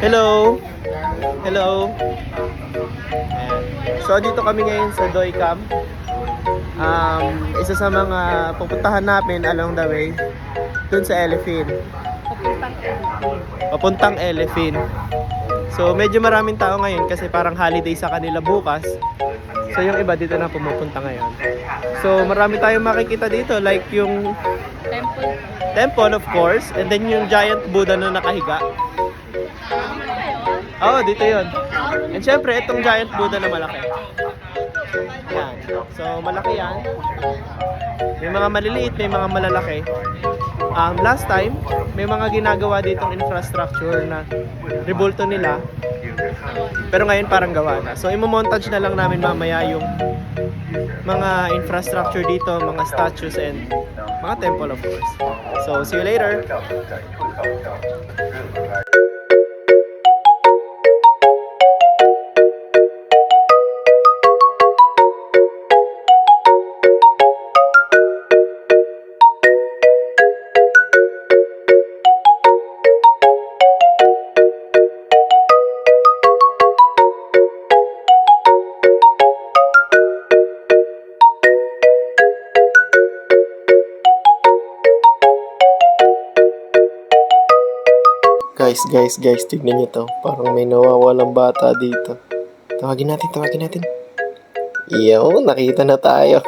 Hello! Hello! Ayan. So, dito kami ngayon sa Doi Camp. Isa sa mga pupuntahan namin along the way, dun sa Elephant. Papuntang Elephant. So, medyo maraming tao ngayon kasi parang holiday sa kanila bukas. So, yung iba dito na pumupunta ngayon. So, marami tayong makikita dito. Like yung temple, of course. And then yung giant Buddha na nakahiga. Oo, dito yun. And syempre, itong giant Buddha na malaki. Yan. So, malaki yan. May mga maliliit, may mga malalaki. Last time, may mga ginagawa ditong infrastructure na rebulto nila. Pero ngayon parang gawa na. So, imo-montage na lang namin mamaya yung mga infrastructure dito, mga statues and mga temple, of course. So, see you later! Guys, tignan nyo to. Parang may nawawalang bata dito. Tawagin natin. Iyo, nakita na tayo.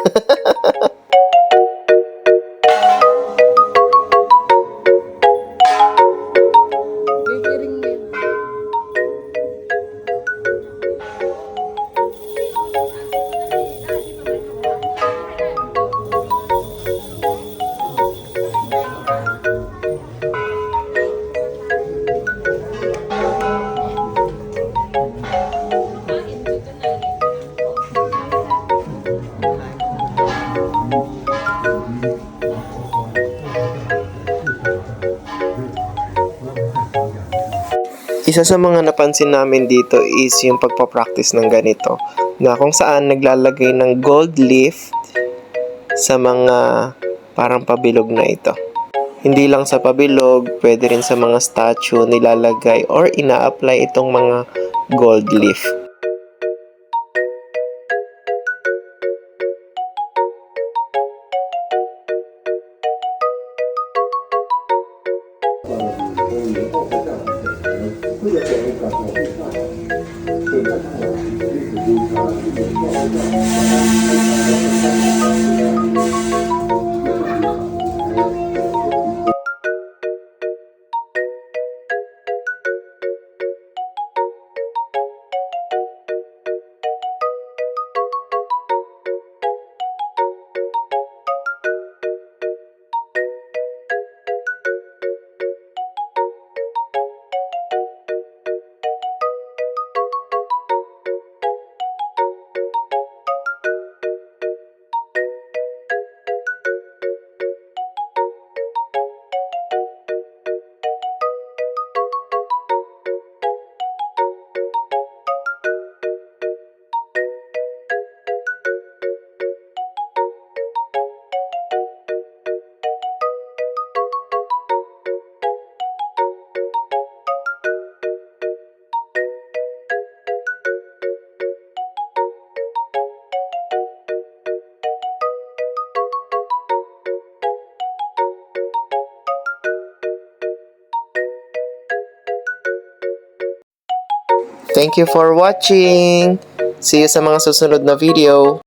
Isa sa mga napansin namin dito is yung pagpapractice ng ganito na kung saan naglalagay ng gold leaf sa mga parang pabilog na ito. Hindi lang sa pabilog, pwede rin sa mga statue nilalagay or ina-apply itong mga gold leaf. Thank you for watching! See you sa mga susunod na video!